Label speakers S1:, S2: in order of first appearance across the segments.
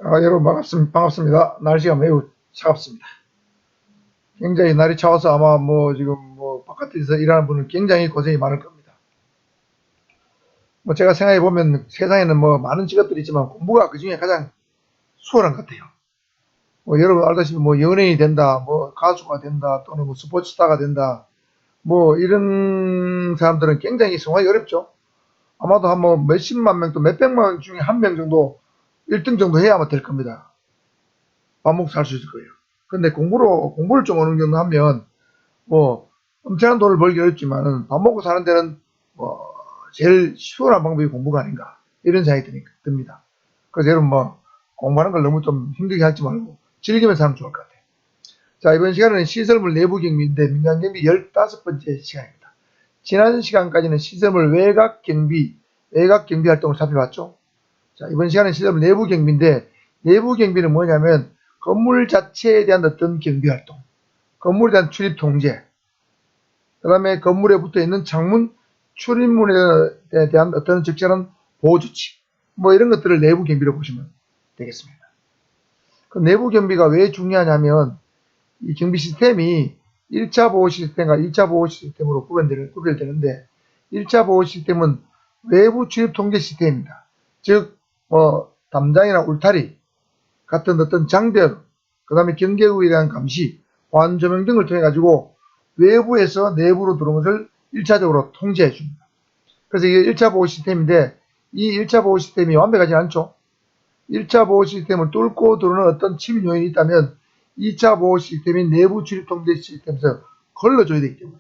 S1: 여러분 반갑습니다. 날씨가 매우 차갑습니다. 굉장히 날이 차워서 아마 지금 바깥에서 일하는 분은 굉장히 고생이 많을 겁니다. 제가 생각해 보면 세상에는 많은 직업들이 있지만 공부가 그 중에 가장 수월한 것 같아요. 여러분 알다시피 연예인이 된다, 가수가 된다, 또는 스포츠스타가 된다, 이런 사람들은 굉장히 성공하기 어렵죠. 아마도 한 몇십만 명 또 몇백만 명 중에 한 명 정도 1등 정도 해야 아마 될 겁니다. 밥 먹고 살 수 있을 거예요. 근데 공부를 좀 어느 정도 하면, 엄청난 돈을 벌기 어렵지만은, 밥 먹고 사는 데는, 제일 수월한 방법이 공부가 아닌가. 이런 생각이 듭니다. 그래서 여러분 공부하는 걸 너무 좀 힘들게 하지 말고, 즐기면서 하면 좋을 것 같아요. 자, 이번 시간은 시설물 내부 경비인데, 민간 경비 15번째 시간입니다. 지난 시간까지는 시설물 외곽 경비 활동을 살펴봤죠. 자, 이번 시간은 시설물 내부 경비인데, 내부 경비는 뭐냐면, 건물 자체에 대한 어떤 경비활동, 건물에 대한 출입 통제, 그 다음에 건물에 붙어 있는 창문, 출입문에 대한 어떤 적절한 보호조치, 이런 것들을 내부 경비로 보시면 되겠습니다. 그 내부 경비가 왜 중요하냐면, 이 경비 시스템이 1차 보호 시스템과 2차 보호 시스템으로 구별되는데, 1차 보호 시스템은 외부 출입 통제 시스템입니다. 즉, 담장이나 울타리, 같은 어떤 장벽, 그 다음에 경계구에 대한 감시, 보안 조명 등을 통해 가지고 외부에서 내부로 들어온 것을 1차적으로 통제해 줍니다. 그래서 이게 1차 보호 시스템인데, 이 1차 보호 시스템이 완벽하지 않죠. 1차 보호 시스템을 뚫고 들어오는 어떤 침입 요인이 있다면 2차 보호 시스템인 내부 출입 통제 시스템에서 걸러줘야 되기 때문에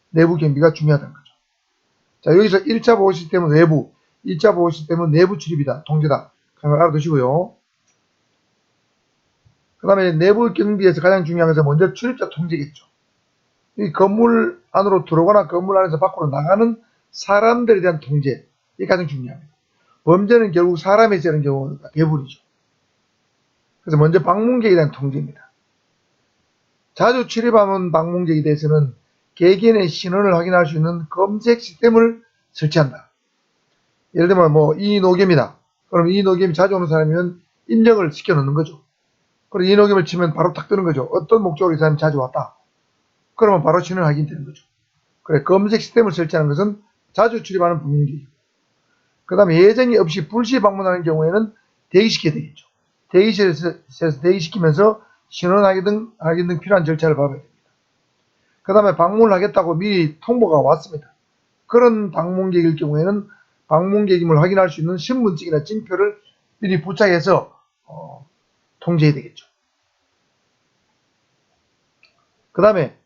S1: 내부 경비가 중요하다는 거죠. 자, 여기서 1차 보호 시스템은 외부, 2차 보호 시스템은 내부 출입이다, 통제다. 그걸 알아두시고요. 그 다음에 내부 경비에서 가장 중요한 것은 먼저 출입자 통제겠죠. 이 건물 안으로 들어오거나 건물 안에서 밖으로 나가는 사람들에 대한 통제, 이게 가장 중요합니다. 범죄는 결국 사람에 쓰는 경우가 대부분이죠. 그래서 먼저 방문객에 대한 통제입니다. 자주 출입하는 방문객에 대해서는 개개인의 신원을 확인할 수 있는 검색 시스템을 설치한다. 예를 들면 이노겸이다. 그럼 이노겸이 자주 오는 사람이면 인정을 시켜놓는 거죠. 그리고 이노겸을 치면 바로 딱 뜨는 거죠. 어떤 목적으로 이 사람이 자주 왔다. 그러면 바로 신원 확인되는 거죠. 그래, 검색 시스템을 설치하는 것은 자주 출입하는 방문객이고, 그 다음에 예정이 없이 불시 방문하는 경우에는 대기시켜야 되겠죠. 대기실에서 대기시키면서 신원 확인 등 필요한 절차를 밟아야 됩니다. 그 다음에 방문을 하겠다고 미리 통보가 왔습니다. 그런 방문객일 경우에는 방문객임을 확인할 수 있는 신분증이나 징표를 미리 부착해서 통제해야 되겠죠. 그 다음에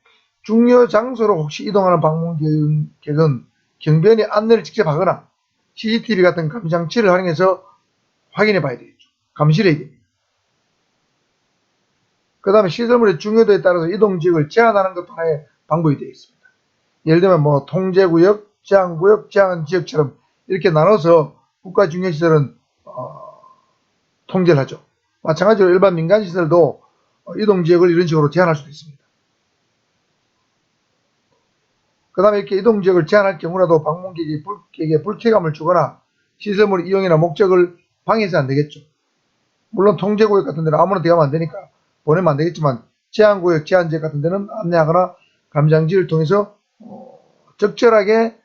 S1: 중요 장소로 혹시 이동하는 방문객은 경비원이 안내를 직접 하거나 CCTV 같은 감시장치를 활용해서 확인해 봐야 되겠죠. 감시를 해야 됩니다. 그 다음에 시설물의 중요도에 따라서 이동지역을 제한하는 것도 하나의 방법이 되겠습니다. 예를 들면 통제구역, 제한구역, 제한지역처럼 이렇게 나눠서 국가중요시설은 통제를 하죠. 마찬가지로 일반 민간시설도 이동지역을 이런 식으로 제한할 수도 있습니다. 그 다음에 이렇게 이동지역을 제한할 경우라도 방문객에게 불쾌감을 주거나 시설물 이용이나 목적을 방해해서는 안 되겠죠. 물론 통제구역 같은 데는 아무나 들어가면 안 되니까 보내면 안 되겠지만, 제한구역, 제한지역 같은 데는 안내하거나 감장지를 통해서 적절하게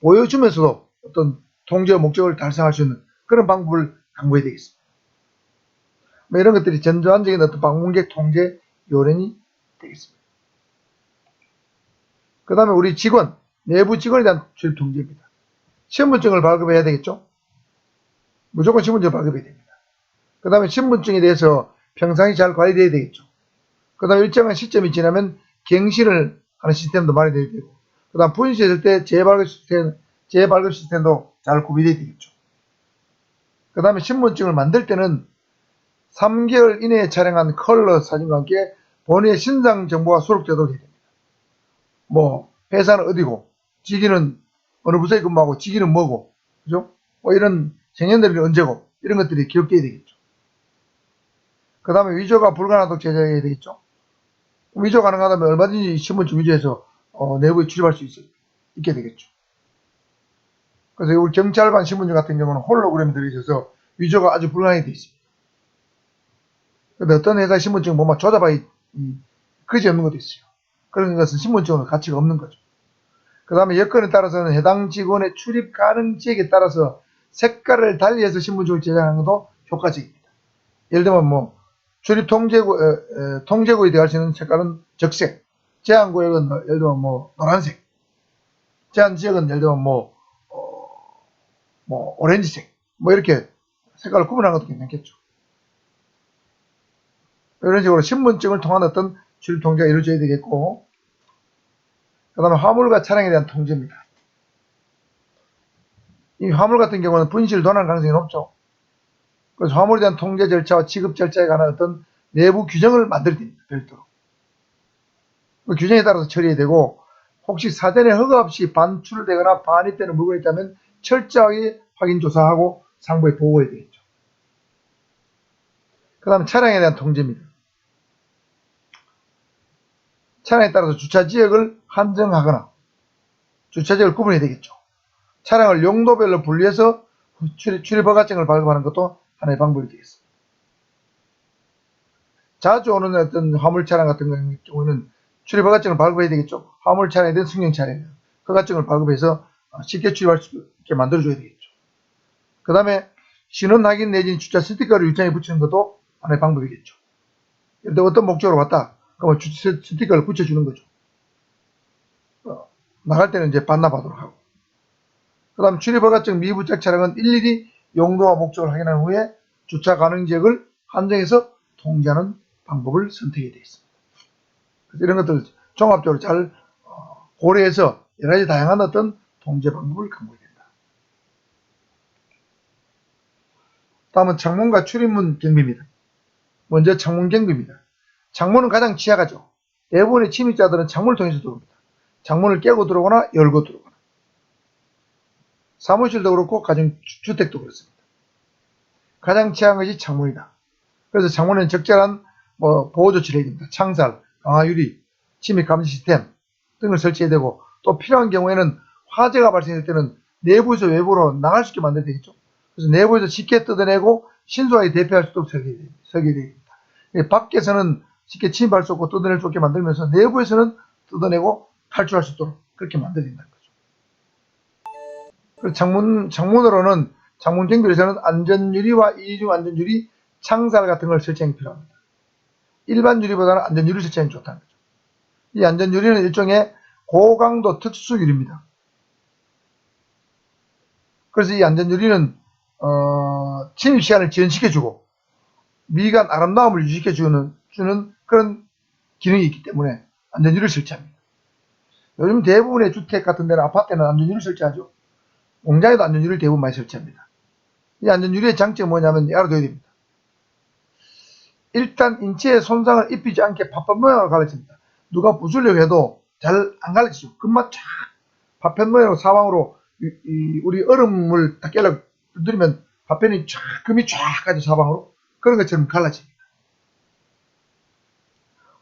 S1: 보여주면서도 어떤 통제의 목적을 달성할 수 있는 그런 방법을 강구해야 되겠습니다. 이런 것들이 전반적인 어떤 방문객 통제 요령이 되겠습니다. 그 다음에 우리 직원, 내부 직원에 대한 출입 통제입니다. 신분증을 발급해야 되겠죠? 무조건 신분증을 발급해야 됩니다. 그 다음에 신분증에 대해서 평상시 잘 관리돼야 되겠죠. 그 다음에 일정한 시점이 지나면 갱신을 하는 시스템도 마련돼야 되고, 그 다음 분실했을 때 재발급 시스템도 잘 구비돼야 되겠죠. 그 다음에 신분증을 만들 때는 3개월 이내에 촬영한 컬러 사진과 함께 본인의 신상 정보가 수록되도록 해야 됩니다. 회사는 어디고, 직위는 어느 부서에 근무하고, 직위는 뭐고, 그죠? 이런 생년월일이 언제고, 이런 것들이 기록되어야 되겠죠. 그 다음에 위조가 불가능하도록 제작해야 되겠죠. 위조 가능하다면 얼마든지 신분증 위조해서 내부에 출입할 수 있게 되겠죠. 그래서 우리 경찰관 신분증 같은 경우는 홀로그램이 들어있어서 위조가 아주 불가능하게 되어 있습니다. 근데 어떤 회사 신분증 보면 조잡아 그지 없는 것도 있어요. 그런 것은 신분증으로 가치가 없는 거죠. 그 다음에 여건에 따라서는 해당 직원의 출입 가능 지역에 따라서 색깔을 달리해서 신분증을 제작하는 것도 효과적입니다. 예를 들면 뭐 출입 통제구에 들어갈 수 있는 색깔은 적색, 제한구역은 예를 들면 뭐 노란색, 제한 지역은 예를 들면 뭐 오렌지색, 뭐 이렇게 색깔을 구분하는 것도 괜찮겠죠. 이런 식으로 신분증을 통한 어떤 출입 통제가 이루어져야 되겠고, 그 다음에 화물과 차량에 대한 통제입니다. 이 화물 같은 경우는 분실 도난 가능성이 높죠. 그래서 화물에 대한 통제 절차와 취급 절차에 관한 어떤 내부 규정을 만들어야 됩니다. 별도로. 그 규정에 따라서 처리해야 되고, 혹시 사전에 허가 없이 반출되거나 반입되는 물건이 있다면 철저하게 확인 조사하고 상부에 보고해야 되겠죠. 그 다음에 차량에 대한 통제입니다. 차량에 따라서 주차지역을 한정하거나 주차지역을 구분해야 되겠죠. 차량을 용도별로 분리해서 출입허가증을 발급하는 것도 하나의 방법이 되겠습니다. 자주 오는 어떤 화물차량 같은 경우에는 출입허가증을 발급해야 되겠죠. 화물차량에 대한 승용차량 허가증을 발급해서 쉽게 출입할 수 있게 만들어줘야 되겠죠. 그 다음에 신원 확인 내지는 주차 스티커를 유장에 붙이는 것도 하나의 방법이겠죠. 예를 들어 어떤 목적으로 왔다. 그러면 주차 스티커를 붙여주는 거죠. 나갈 때는 이제 반납하도록 하고. 그 다음 출입허가증 미부착 차량은 일일이 용도와 목적을 확인한 후에 주차 가능 지역을 한정해서 통제하는 방법을 선택해야 되겠습니다. 그래서 이런 것들 종합적으로 잘 고려해서 여러 가지 다양한 어떤 통제 방법을 강구해야 된다. 다음은 창문과 출입문 경비입니다. 먼저 창문 경비입니다. 창문은 가장 취약하죠. 대부분의 침입자들은 창문을 통해서 들어옵니다. 창문을 깨고 들어오거나 열고 들어오거나. 사무실도 그렇고 가정주택도 그렇습니다. 가장 취약한 것이 창문이다. 그래서 창문은 적절한 보호조치를 해야 됩니다. 창살, 강화유리, 침입 감지 시스템 등을 설치해야 되고, 또 필요한 경우에는 화재가 발생할 때는 내부에서 외부로 나갈 수 있게 만들어야 되겠죠. 그래서 내부에서 쉽게 뜯어내고 신속하게 대피할 수 있도록 설계해야 됩니다. 밖에서는 쉽게 침입할 수 없고 뜯어낼 수 없게 만들면서 내부에서는 뜯어내고 탈출할 수 있도록 그렇게 만들어야 된다는 거죠. 그리고 창문으로는 창문 경비에서는 안전유리와 이중 안전유리, 창살 같은 걸 설치하는 게 필요합니다. 일반 유리보다는 안전유리 설치하는 게 좋다는 거죠. 이 안전유리는 일종의 고강도 특수유리입니다. 그래서 이 안전유리는 침입 시간을 지연시켜주고 미간 아름다움을 유지시켜주는 그런 기능이 있기 때문에 안전유리를 설치합니다. 요즘 대부분의 주택 같은 데는 아파트에는 안전유리를 설치하죠. 공장에도 안전유리를 대부분 많이 설치합니다. 이 안전유리의 장점이 뭐냐면 알아둬야 됩니다. 일단 인체에 손상을 입히지 않게 파편 모양으로 갈라집니다. 누가 부수려고 해도 잘 안 갈라지죠. 금방 쫙 파편 모양으로 사방으로 우리 얼음을 딱 깨려 두드리면 파편이 쫙 금이 쫙 가죠. 사방으로. 그런 것처럼 갈라집니다.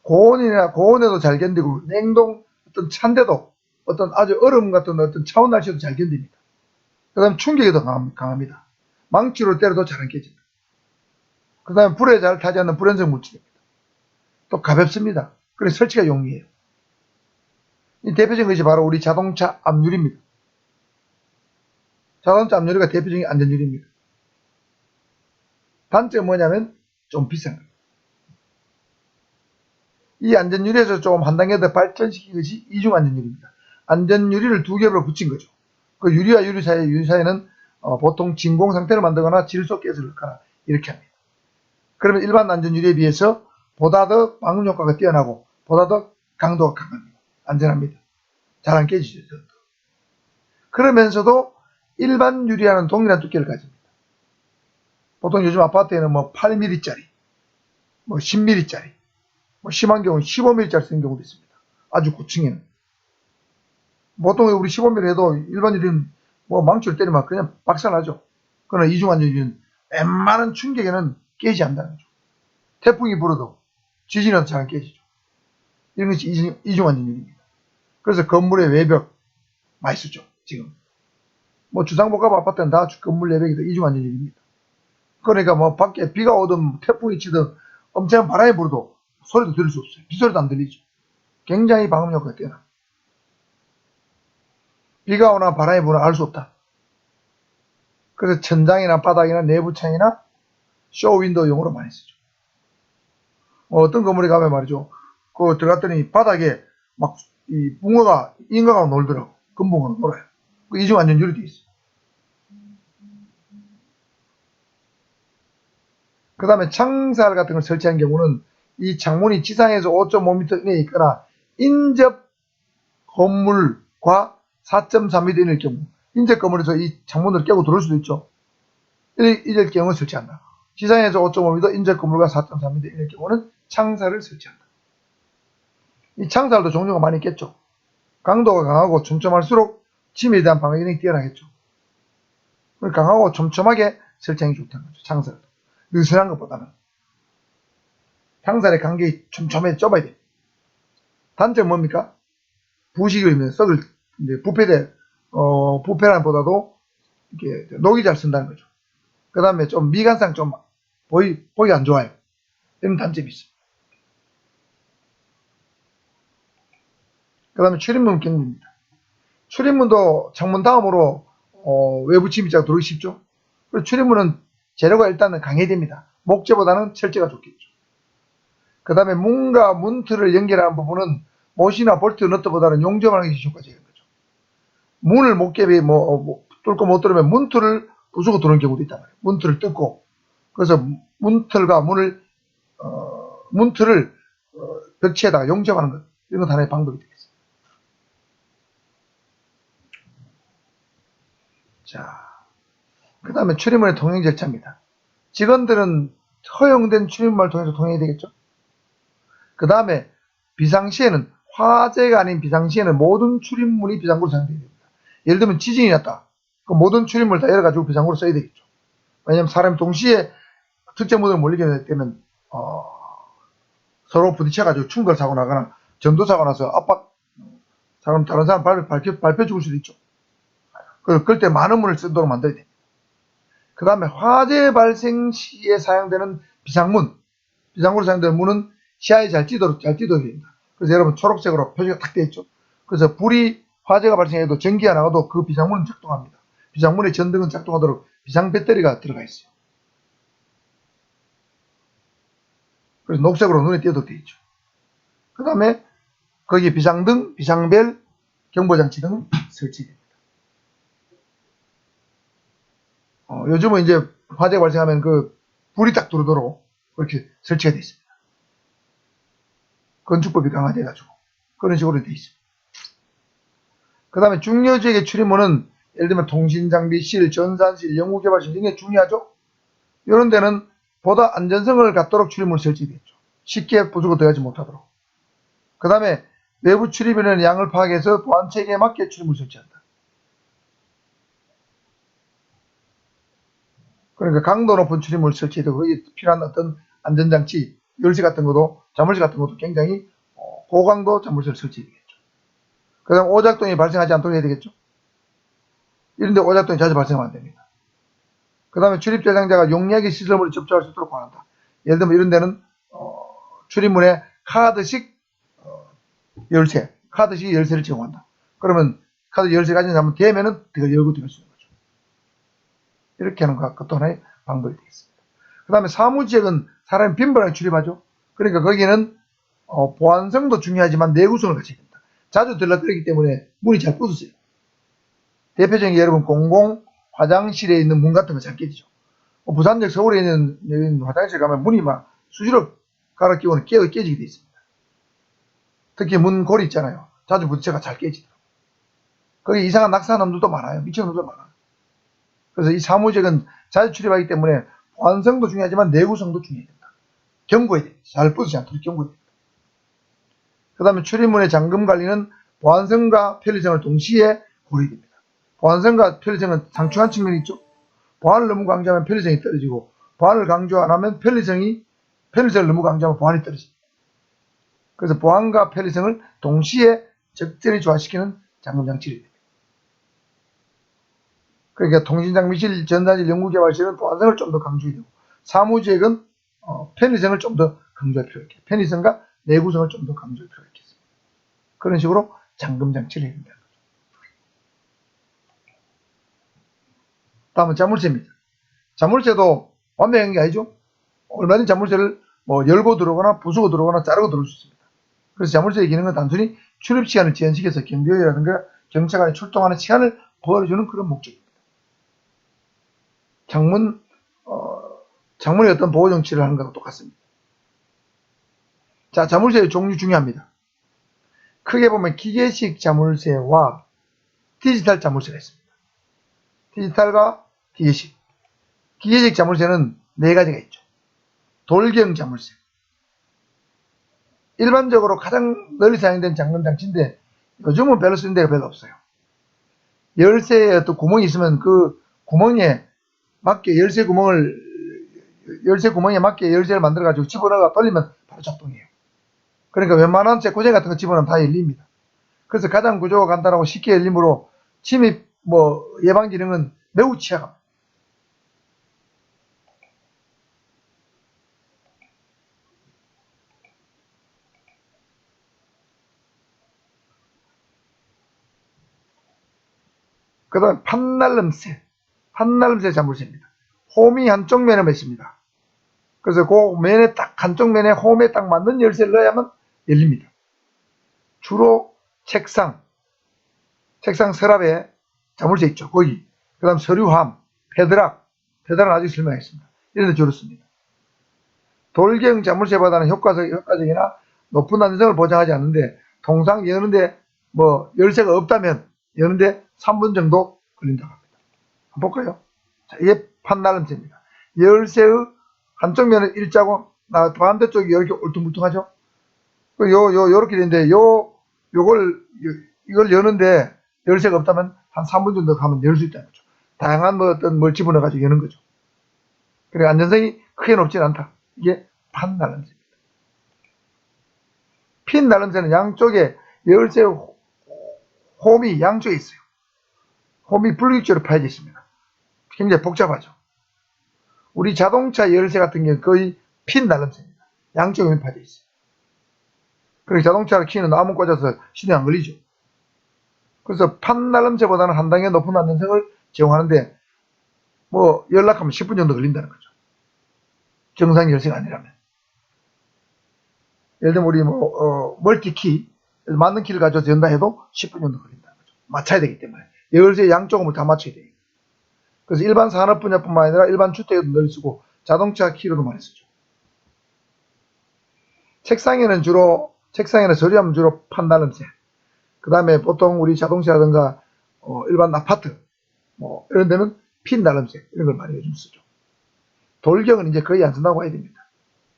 S1: 고온에도 잘 견디고 냉동 어떤 찬데도 어떤 아주 얼음 같은 어떤 차원 날씨도 잘 견딥니다. 그 다음에 충격에도 강합니다. 망치로 때려도 잘 안 깨집니다. 그 다음에 불에 잘 타지 않는 불연성 물질입니다. 또 가볍습니다. 그래서 설치가 용이해요. 이 대표적인 것이 바로 우리 자동차 앞유리입니다. 자동차 앞유리가 대표적인 안전유리입니다. 단점은 뭐냐면 좀 비싼 겁니다. 이 안전유리에서 조금 한 단계 더 발전시킨 것이 이중 안전유리입니다. 안전유리를 두 겹으로 붙인 거죠. 그 유리와 유리 사이에는 보통 진공 상태를 만들거나 질소가스를 넣거나 이렇게 합니다. 그러면 일반 안전유리에 비해서 보다 더 방음 효과가 뛰어나고 보다 더 강도가 강합니다. 안전합니다. 잘 안 깨지죠. 그러면서도 일반 유리와는 동일한 두께를 가집니다. 보통 요즘 아파트에는 8mm짜리, 10mm짜리, 심한 경우는 15mm짜리 쓰는 경우도 있습니다. 아주 고층에는. 보통 우리 15mm 해도 일반 유리는 망치를 때리면 그냥 박살나죠. 그러나 이중 안전유리는 웬만한 충격에는 깨지지 않는다는 거죠. 태풍이 불어도 지진은 잘 안 깨지죠. 이런 것이 이중 안전유리입니다. 그래서 건물의 외벽 많이 쓰죠. 지금 주상복합 아파트는 다 건물 외벽이 이중 안전유리입니다. 그러니까 밖에 비가 오든 태풍이 치든 엄청난 바람이 불어도 소리도 들을 수 없어요. 빗소리도 안 들리죠. 굉장히 방음 효과가 뛰어나. 비가 오나 바람이 부나 알 수 없다. 그래서 천장이나 바닥이나 내부 창이나 쇼윈도우용으로 많이 쓰죠. 어떤 건물에 가면 말이죠. 그 들어갔더니 바닥에 막 이 붕어가 인가가 놀더라고. 금붕어가 놀아요. 이중 안전줄이 돼 있어요. 그 다음에 창살 같은 걸 설치한 경우는 이 창문이 지상에서 5.5m 이내에 있거나 인접 건물과 4.3m 이내일 경우, 인접 건물에서 이 창문을 깨고 들어올 수도 있죠. 이럴 경우 설치한다. 지상에서 5.5m, 인접 건물과 4.3m 이내일 경우는 창살을 설치한다. 이 창살도 종류가 많이 있겠죠. 강도가 강하고 촘촘할수록 침해에 대한 방어 기능이 뛰어나겠죠. 강하고 촘촘하게 설치하는 게 좋다는 거죠. 창살도. 느슨한 것보다는. 창살의 간격이 촘촘해 좁아야 돼. 단점은 뭡니까? 부식을 입는 썩을, 이제 부패라는 보다도 이렇게 녹이 잘 쓴다는 거죠. 그 다음에 좀 미간상 좀 보기 안 좋아요. 이런 단점이 있어요. 그 다음에 출입문 경비입니다. 출입문도 창문 다음으로 외부 침입자가 들어오기 쉽죠. 그리고 출입문은 재료가 일단은 강해야 됩니다. 목재보다는 철제가 좋겠죠. 그 다음에 문과 문틀을 연결하는 부분은 못이나 볼트, 너트보다는 용접하는 것이 효과적인 거죠. 문을 목개비 뚫고 못 들어오면 문틀을 부수고 들어오는 경우도 있단 말이에요. 문틀을 뜯고, 그래서 문틀과 문틀을 벽체에다가 용접하는 것, 이런 건 하나의 방법이 되겠습니다. 자, 그 다음에 출입문의 통행 절차입니다. 직원들은 허용된 출입문을 통해서 통행해야 되겠죠. 그 다음에 비상시에는, 화재가 아닌 비상시에는 모든 출입문이 비상구로 사용되어야 됩니다. 예를 들면 지진이 났다. 그럼 모든 출입문을 다 열어가지고 비상구로 써야 되겠죠. 왜냐하면 사람이 동시에 특정 문으로 몰리게 되면 서로 부딪혀가지고 충돌 사고 나거나 전도사가 나서 다른 사람 밟혀 죽을 수도 있죠. 그럴 때 많은 문을 쓰도록 만들어야 됩니다. 그 다음에 화재 발생 시에 사용되는 비상구로 사용되는 문은 시야에 잘 띄도록 됩니다. 그래서 여러분 초록색으로 표시가 딱 되어 있죠. 그래서 화재가 발생해도 전기가 나가도 그 비상문은 작동합니다. 비상문의 전등은 작동하도록 비상 배터리가 들어가 있어요. 그래서 녹색으로 눈에 띄도록 되어 있죠. 그 다음에 거기에 비상등, 비상벨, 경보장치 등은 설치됩니다. 요즘은 이제 화재가 발생하면 그 불이 딱 들어오도록 그렇게 설치가 되어 있습니다. 건축법이 강화돼가지고 그런 식으로 되어 있습니다. 그 다음에 중요지역의 출입문은 예를 들면 통신장비실, 전산실, 연구개발실 등이 중요하죠. 이런 데는 보다 안전성을 갖도록 출입문을 설치되겠죠. 쉽게 부수고 들어가지 못하도록. 그 다음에 외부 출입인의 양을 파악해서 보안체계에 맞게 출입문을 설치한다. 그러니까 강도 높은 출입문을 설치해도 거기에 필요한 어떤 안전장치, 열쇠 같은 것도, 자물쇠 같은 것도 굉장히 고강도 자물쇠를 설치해야 되겠죠. 그 다음 오작동이 발생하지 않도록 해야 되겠죠. 이런데 오작동이 자주 발생하면 안 됩니다. 그 다음에 출입 대상자가 용이하게 시설물에 접촉할 수 있도록 권한다. 예를 들면 이런 데는 출입문에 카드식 열쇠를 제공한다. 그러면 카드 열쇠 가진 사람은 대면은 그걸 열고 들어갈 수 있는 거죠. 이렇게 하는 것도 하나의 방법이 되겠습니다. 그 다음에 사무지역은 사람이 빈번하게 출입하죠. 그러니까 거기는 보안성도 중요하지만 내구성을 갖춰야 됩니다. 자주 들락거리기 때문에 문이 잘 부서져요. 대표적인 여러분 공공 화장실에 있는 문 같은 거 잘 깨지죠. 부산역 서울에 있는 화장실 가면 문이 막 수시로 갈아 끼우는 깨지게 되어 있습니다. 특히 문고리 있잖아요. 자주 부딪혀가 잘 깨지더라고요. 거기 이상한 낙사하는 놈들도 많아요. 미치는 놈들도 많아요. 그래서 이 사무직은 자주 출입하기 때문에 보안성도 중요하지만 내구성도 중요해야 된다. 경고해야 됩니다. 잘 부서지지 않도록 경고해야 됩니다. 그 다음에 출입문의 잠금 관리는 보안성과 편리성을 동시에 고려해야 됩니다. 보안성과 편리성은 상충한 측면이 있죠. 보안을 너무 강조하면 편리성이 떨어지고, 보안을 강조 안 하면 편리성을 너무 강조하면 보안이 떨어집니다. 그래서 보안과 편리성을 동시에 적절히 조화시키는 잠금장치를 해야 됩니다. 그러니까 통신장비실, 전산실, 연구개발실은 보안성을 좀 더 강조해야 되고, 사무지역은 편의성을 좀 더 강조할 필요가 있겠습니다. 편의성과 내구성을 좀 더 강조할 필요가 있겠습니다. 그런 식으로 잠금 장치를 해야 된다는 거죠. 다음은 자물쇠입니다. 자물쇠도 완벽한 게 아니죠. 얼마든지 자물쇠를 뭐 열고 들어오거나 부수고 들어오거나 자르고 들어올 수 있습니다. 그래서 자물쇠의 기능은 단순히 출입 시간을 지연시켜서 경비원이라든가 경찰관이 출동하는 시간을 벌어주는 그런 목적입니다. 창문의 어떤 보호 정치를 하는 것과 똑같습니다. 자, 자물쇠의 종류 중요합니다. 크게 보면 기계식 자물쇠와 디지털 자물쇠가 있습니다. 디지털과 기계식. 기계식 자물쇠는 네 가지가 있죠. 돌경 자물쇠. 일반적으로 가장 널리 사용된 잠금 장치인데 요즘은 별로 쓰는 데가 별로 없어요. 열쇠에 어떤 구멍이 있으면 그 구멍에 맞게 열쇠 구멍에 맞게 열쇠를 만들어 가지고 집어넣어가 돌리면 바로 작동해요. 그러니까 웬만한 제코제 같은 거 집어넣으면 다 열립니다. 그래서 가장 구조가 간단하고 쉽게 열림으로 침입 예방 기능은 매우 취약합니다. 그 다음에 판날름새 자물쇠입니다. 홈이 한쪽 면에 있습니다. 그래서 그 면에 딱 한쪽 면에 홈에 딱 맞는 열쇠를 넣어야만 열립니다. 주로 책상 서랍에 자물쇠 있죠. 거기. 그 다음 서류함, 패드락은 아직 설명했습니다. 이런 데 주로 씁니다. 돌경 자물쇠보다는 효과적이나 높은 안전성을 보장하지 않는데 통상 여는데 열쇠가 없다면 여는데 3분 정도 걸린다고 합니다. 한번 볼까요? 자, 이게 판나름새입니다. 열쇠의 한쪽 면은 일자고 반대쪽이 이렇게 울퉁불퉁하죠. 요렇게 되는데 이걸 여는데 열쇠가 없다면 한 3분 정도 가면 열 수 있다는 거죠. 다양한 어떤 뭘 집어넣어가지고 여는 거죠. 그리고 안전성이 크게 높진 않다. 이게 판나름새입니다. 핀 나름새는 양쪽에 열쇠 홈이 양쪽에 있어요. 홈이 불규칙적으로 파여져 있습니다. 굉장히 복잡하죠. 우리 자동차 열쇠 같은 경우는 거의 핀 나름새입니다. 양쪽에 홈이 파여져 있어요. 그리고 자동차 키는 나무 꽂아서 시동이 안 걸리죠. 그래서 판 나름새보다는 한 단계 높은 안전성을 제공하는데 연락하면 10분 정도 걸린다는 거죠. 정상 열쇠가 아니라면. 예를 들면 우리 멀티키 맞는 키를 가져서 연다 해도 10분 정도 걸린다는 거죠. 맞춰야 되기 때문에 열쇠 양쪽을 다 맞춰야 돼요. 그래서 일반 산업 분야뿐만 아니라 일반 주택에도 널리 쓰고 자동차 키로도 많이 쓰죠. 책상에는 서류하면 주로 판나름새. 그 다음에 보통 우리 자동차라든가 일반 아파트 이런 데는 핀 나름새 이런 걸 많이 요즘 쓰죠. 돌경은 이제 거의 안 쓴다고 해야 됩니다.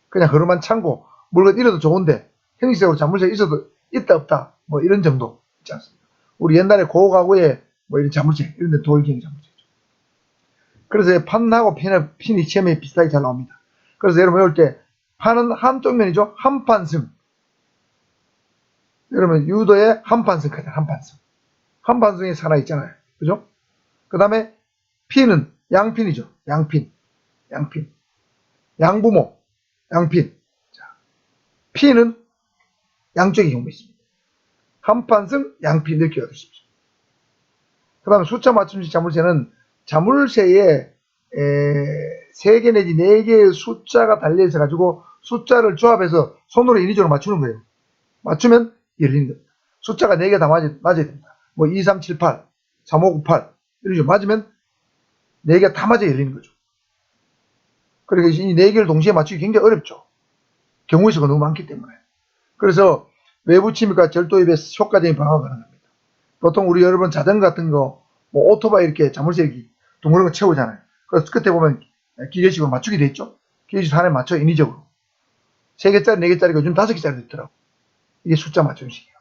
S1: 그냥 그릇만 창고 물건 잃어도 좋은데 형식적으로 자물쇠 있어도 있다 없다 이런 정도 있지 않습니까? 우리 옛날에 고가구에 이런 자물쇠 이런 데 돌경 자물쇠죠. 그래서 판하고 핀이 시험에 비슷하게 잘 나옵니다. 그래서 여러분 외울 때 판은 한쪽 면이죠. 한판승. 여러분 유도의 한판승까지 한판승이 하나 있잖아요. 그죠? 그 다음에 핀은 양핀이죠. 양핀. 양부모. 양핀. 자, 핀은 양쪽에 경우 있습니다. 한판승, 양핀 이렇게 외워두십시오. 그 다음에 숫자 맞춤식 자물쇠는 자물쇠에 3개 내지 4개의 숫자가 달려있어 가지고 숫자를 조합해서 손으로 인위적으로 맞추는 거예요. 맞추면 열리는 겁니다. 숫자가 4개 다 맞아야 됩니다. 2378, 3598 이런 식으로 맞으면 4개 다 맞아 열리는 거죠. 그러니까 이 4개를 동시에 맞추기 굉장히 어렵죠. 경우의 수가 너무 많기 때문에. 그래서 외부 침입과 절도 입에 효과적인 방어가 가능합니다. 보통 우리 여러분 자전거 같은 거, 오토바이 이렇게 자물쇠 이렇게 둥그런 거 채우잖아요. 그래서 끝에 보면 기계식으로 맞추게 돼 있죠. 기계식 하나에 맞춰 인위적으로. 3개짜리, 4개짜리가 요즘 5개짜리도 있더라고. 이게 숫자 맞춤식이에요.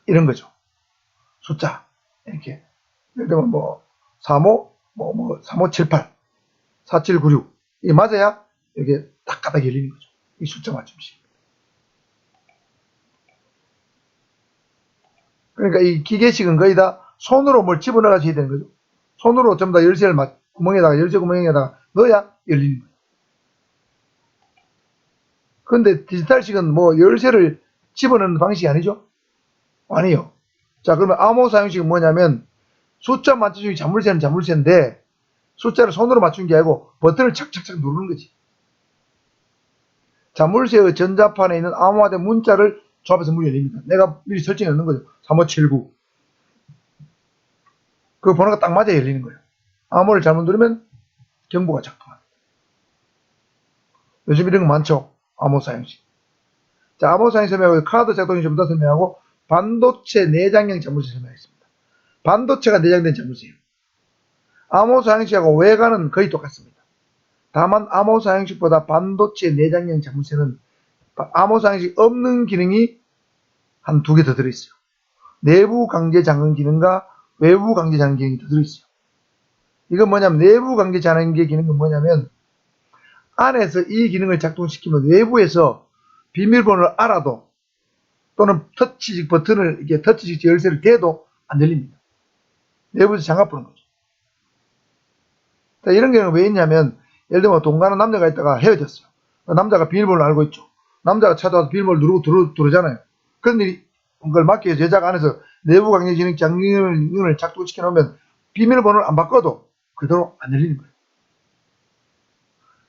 S1: 이런 거죠. 숫자. 이렇게. 예를 들면 3578, 4796. 이게 맞아야 이게 딱 가닥 열리는 거죠. 이 숫자 맞춤식입니다. 그러니까 이 기계식은 거의 다 손으로 뭘 집어넣어서 해야 되는 거죠. 손으로 전부 다 열쇠 구멍에다가 넣어야 열리는 거예요. 그런데 디지털식은 뭐 열쇠를 집어넣는 방식이 아니죠? 아니요. 자, 그러면 암호 사용식은 뭐냐면 숫자 맞추기 자물쇠는 자물쇠인데 숫자를 손으로 맞추는 게 아니고 버튼을 착착착 누르는 거지. 자물쇠의 전자판에 있는 암호화된 문자를 조합해서 문이 열립니다. 내가 미리 설정해 놓는 거죠. 3579. 그 번호가 딱 맞아 열리는 거예요. 암호를 잘못 누르면 경보가 작동합니다. 요즘 이런 거 많죠? 암호 사용식. 자, 암호 사용식 설명하고 카드 작동이 좀 더 설명하고 반도체 내장형 자물쇠 설명하겠습니다. 반도체가 내장된 자물쇠예요. 암호 사용식하고 외관은 거의 똑같습니다. 다만 암호 사용식보다 반도체 내장형 자물쇠는 암호 사용식 없는 기능이 한 2개 더 들어있어요. 내부 강제 잠금 기능과 외부 강제 잠금 기능이 더 들어있어요. 이건 뭐냐면 내부 강제 잠금 기능은 뭐냐면 안에서 이 기능을 작동시키면 외부에서 비밀번호를 알아도 또는 터치식 버튼을 이게 터치식 열쇠를 대도 안 열립니다. 내부에서 장갑 보는 거죠. 자, 이런 경우는 왜 있냐면 예를 들면 동거하는 남자가 있다가 헤어졌어요. 남자가 비밀번호를 알고 있죠. 남자가 찾아와서 비밀번호를 누르고 들어오잖아요. 그런 일이 그걸 막기 위해서 여자가 안에서 내부 강제 기능 장기능을 작동시켜 놓으면 비밀번호를 안 바꿔도 그대로 안 열리는 거예요.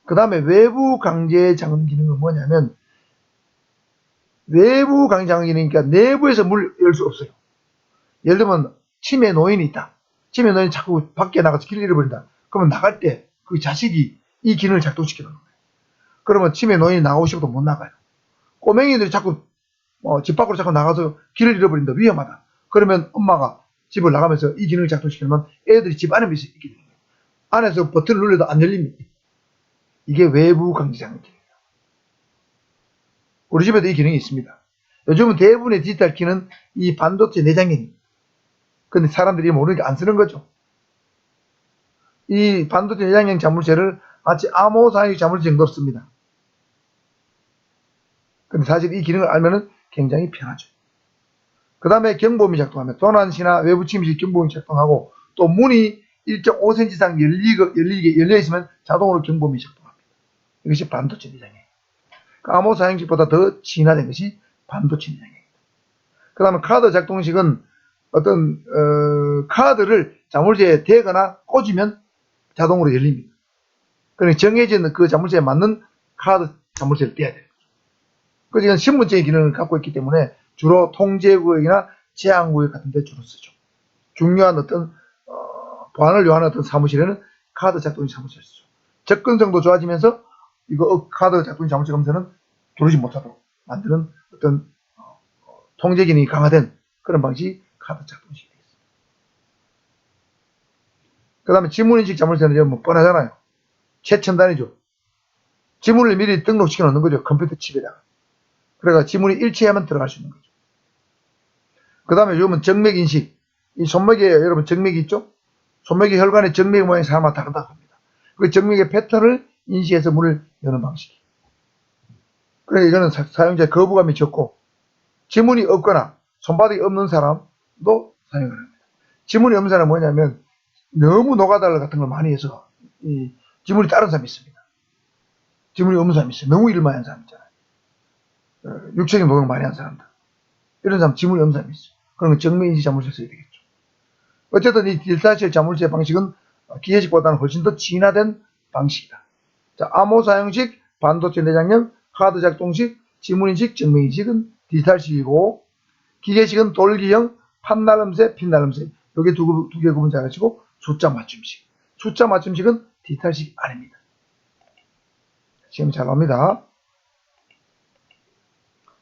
S1: 그 다음에 외부 강제 잠금 기능은 뭐냐면 외부 강제 잠금 기능이니까 내부에서 문을 열 수 없어요. 예를 들면 치매 노인이 있다. 치매 노인이 자꾸 밖에 나가서 길 잃어버린다. 그러면 나갈 때 그 자식이 이 기능을 작동시켜 놓는 거예요. 그러면 치매 노인이 나가고 싶어도 못 나가요. 꼬맹이들이 자꾸 집 밖으로 자꾸 나가서 길을 잃어버린다. 위험하다. 그러면 엄마가 집을 나가면서 이 기능을 작동시키면 애들이 집 안에 있게 되는 거예요. 안에서 버튼을 눌러도 안 열립니다. 이게 외부 강제 잠금 기능이에요. 우리 집에도 이 기능이 있습니다. 요즘은 대부분의 디지털 키는 이 반도체 내장형입니다. 근데 사람들이 모르니까 안 쓰는 거죠. 이 반도체 내장형 자물쇠를 마치 암호 사용식 자물쇠 정도로 씁니다. 근데 사실 이 기능을 알면은 굉장히 편하죠. 그 다음에 경보음이 작동하면 도난시나 외부 침입 시 경보음이 작동하고 또 문이 1.5cm 이상 열려 있으면 자동으로 경보음이 작동합니다. 이것이 반도체 내장형이에요. 암호 사용식보다 더 진화된 것이 반도체 내장형입니다. 그 다음에 카드 작동식은 어떤 카드를 자물쇠에 대거나 꽂으면 자동으로 열립니다. 그러니까 정해진 그 자물쇠에 맞는 카드 자물쇠를 떼야 돼요. 그래서 이건 신분증의 기능을 갖고 있기 때문에 주로 통제구역이나 제한구역 같은 데 주로 쓰죠. 중요한 어떤 보안을 요하는 어떤 사무실에는 카드 작동 사무실을 쓰죠. 접근성도 좋아지면서 이거 카드 작동 자물쇠 검사는 들어오지 못하도록 만드는 어떤 통제 기능이 강화된 그런 방식이 카드 작동식이 되겠습니다. 그 다음에 지문인식 자물쇠는 뭐 뻔하잖아요. 최첨단이죠. 지문을 미리 등록시켜 놓는 거죠. 컴퓨터 칩에다가. 그래가 지문이 일치해야만 들어갈 수 있는 거죠. 그 다음에 요즘은 정맥인식. 이 손목에 여러분 정맥이 있죠? 손목의 혈관의 정맥 모양이 사람마다 다르다고 합니다. 그 정맥의 패턴을 인식해서 문을 여는 방식이에요. 그러니까 이거는 사용자의 거부감이 적고 지문이 없거나 손바닥이 없는 사람도 사용을 합니다. 지문이 없는 사람은 뭐냐면 너무 노가다 같은 걸 많이 해서 이 지문이 다른 사람이 있습니다. 지문이 없는 사람이 있어요. 너무 일을 많이 하는 사람 있잖아요. 육체적인 노동을 많이 하는 사람들. 이런 사람 지문이 없는 사람이 있어요. 그러면 정맥인식 자물쇠 써야 되겠죠. 어쨌든 이 디지털 자물쇠 방식은 기계식보다는 훨씬 더 진화된 방식이다. 자, 암호 사용식, 반도체 내장형, 카드 작동식, 지문인식, 정맥인식은 디지털식이고 기계식은 돌기형, 판나름새, 핀나름새. 여기 두 개 구분 잘 하시고 숫자 맞춤식. 숫자 맞춤식은 디지털식 아닙니다. 지금 잘 나옵니다.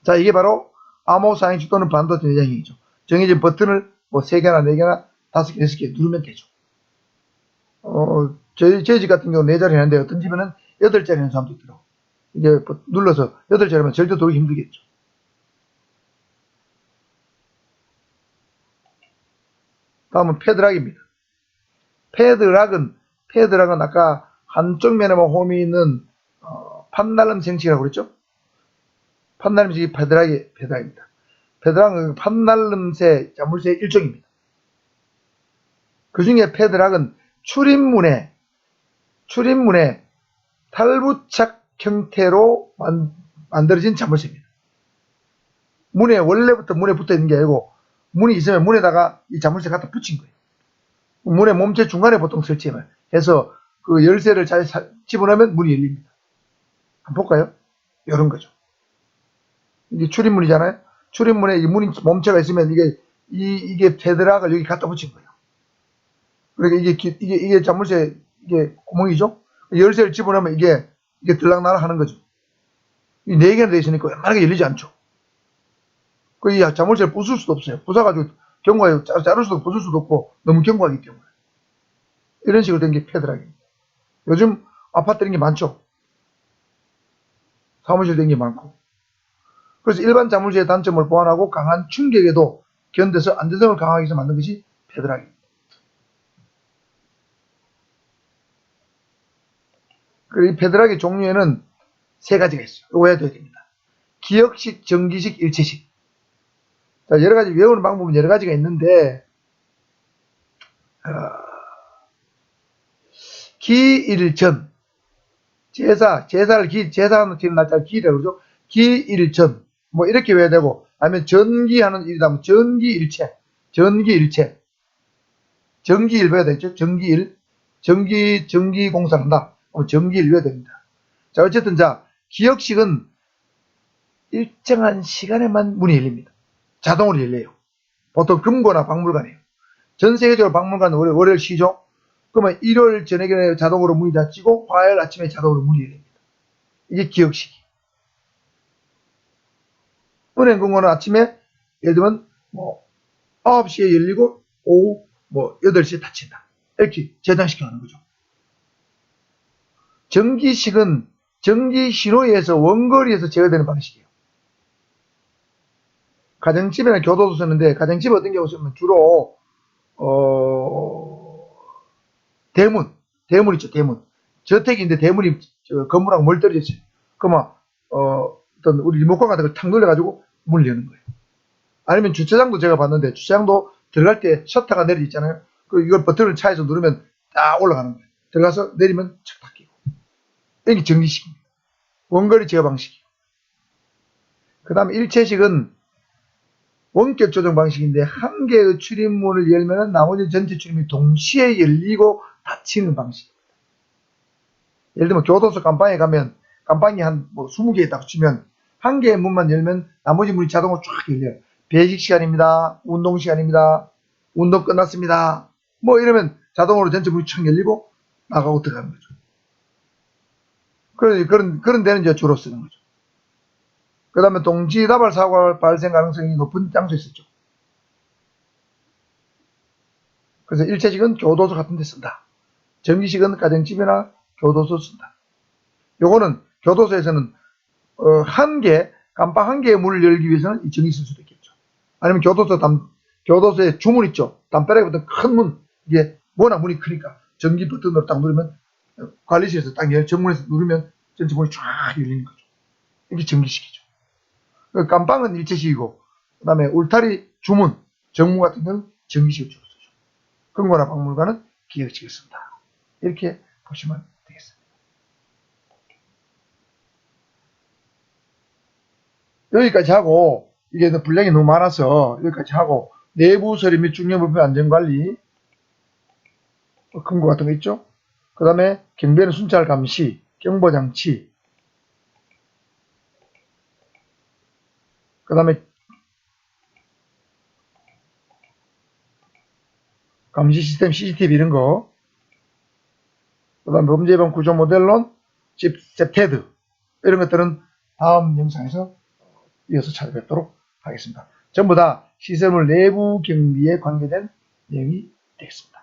S1: 자, 이게 바로 암호 사용식 또는 반도체 내장형이죠. 정해진 버튼을 뭐 3개나 4개나 5개, 6개 누르면 되죠. 저희 집 같은 경우 4자리 하는데 어떤 집에는 8자리 하는 사람도 있더라고요. 이제 눌러서 8자리 하면 절대 돌기 힘들겠죠. 다음은 패드락입니다. 패드락은 아까 한쪽 면에만 홈이 있는 판날름 생식이라고 그랬죠? 판날름식이 패드락입니다. 패드락은 판날름새 자물쇠의 일종입니다. 그 중에 패드락은 출입문에 출입문에 탈부착 형태로 만들어진 자물쇠입니다. 문에 원래부터 문에 붙어 있는 게 아니고 문이 있으면 문에다가 이 자물쇠 갖다 붙인 거예요. 문의 몸체 중간에 보통 설치해서 그 열쇠를 잘 집어넣으면 문이 열립니다. 한번 볼까요? 이런 거죠. 이게 출입문이잖아요. 출입문에 이 문이 몸체가 있으면 이게 패드락을 여기 갖다 붙인 거예요. 그러니까 이게 자물쇠 이게 구멍이죠. 열쇠를 집어넣으면 이게 들락날락 하는 거죠. 이 4개나 되어 있으니까 웬만하게 열리지 않죠. 이 자물쇠를 부술 수도 없어요. 부숴가지고 견고하게 자를 수도 부술 수도 없고 너무 견고하기 때문에. 이런 식으로 된 게 패드락입니다. 요즘 아파트 이런 게 많죠. 사무실 된 게 많고. 그래서 일반 자물쇠의 단점을 보완하고 강한 충격에도 견뎌서 안전성을 강하게 해서 만든 것이 패드락입니다. 그리고 이 패드락의 종류에는 3가지가 있어요. 이거 외워둬야 됩니다. 기역식, 전기식, 일체식. 자, 여러 가지 외우는 방법은 여러 가지가 있는데, 기일전, 제사를 제사하는 날짜를 기일이라고 그러죠. 기일전, 뭐 이렇게 외워야 되고, 아니면 전기하는 일이다 면 전기일체, 전기일 외워야 되겠죠. 전기공사를 한다. 전기일 외워야 됩니다. 자, 어쨌든 기역식은 일정한 시간에만 문이 열립니다. 자동으로 열려요. 보통 금고나 박물관이에요. 전 세계적으로 박물관은 월요일 쉬죠. 그러면 일요일 저녁에 자동으로 문이 닫히고 화요일 아침에 자동으로 문이 열립니다. 이게 기역식이에요. 은행 금고는 아침에 예를 들면 9시에 열리고 오후 8시에 닫힌다. 이렇게 저장시켜 놓는 거죠. 전기식은 전기 신호에 의해서 원거리에서 제어되는 방식이에요. 가정집이나 교도소 쓰는데, 가정집 어떤 경우 쓰면 주로 대문 있죠. 대문. 저택인데 대문이 건물하고 멀떨어져 있어요. 그러면 어떤 우리 리모컨 같은 걸 탁 눌러가지고 문을 여는 거예요. 아니면 주차장도 제가 봤는데, 주차장도 들어갈 때 셔터가 내려 있잖아요. 이걸 버튼을 차에서 누르면 딱 올라가는 거예요. 들어가서 내리면 착 닫히고. 이게 전기식입니다. 원거리 제어 방식이에요. 그 다음에 일체식은 원격 조정 방식인데, 한 개의 출입문을 열면 나머지 전체 출입문이 동시에 열리고 닫히는 방식입니다. 예를 들면 교도소 감방에 가면 감방이 한 20개 있다고 치면 한 개의 문만 열면 나머지 문이 자동으로 쫙 열려요. 배식 시간입니다. 운동 시간입니다. 운동 끝났습니다. 이러면 자동으로 전체 문이 쫙 열리고 나가고 들어가는 거죠. 그런 데는 이제 주로 쓰는 거죠. 그 다음에 동시다발 사고 발생 가능성이 높은 장소에 있었죠. 그래서 일체식은 교도소 같은 데 쓴다. 전기식은 가정집이나 교도소 쓴다. 요거는 교도소에서는 감방 한 개의 문을 열기 위해서는 이 전기 쓸 수도 있겠죠. 아니면 교도소에 주문 있죠. 담벼락에 붙은 큰 문, 이게 워낙 문이 크니까 전기 버튼으로 딱 누르면 관리실에서 딱 정문에서 누르면 전체 문이 쫙 열리는 거죠. 이게 전기식이죠. 감방은 일체식이고, 그 다음에 울타리 주문, 정문 같은 경우는 전기식을 주로 쓰죠. 금고나 박물관은 기역식을 쓴다. 이렇게 보시면 되겠습니다. 여기까지 하고, 이게 분량이 너무 많아서 여기까지 하고, 내부 서리 및 중요물품 안전관리, 금고 같은 거 있죠. 그 다음에 경비에는 순찰 감시, 경보장치, 그 다음에 감시 시스템 CCTV 이런 거, 그 다음에 범죄예방 구조 모델론, 잽테드 이런 것들은 다음 영상에서 이어서 찾아뵙도록 하겠습니다. 전부 다 시설물 내부 경비에 관계된 내용이 되겠습니다.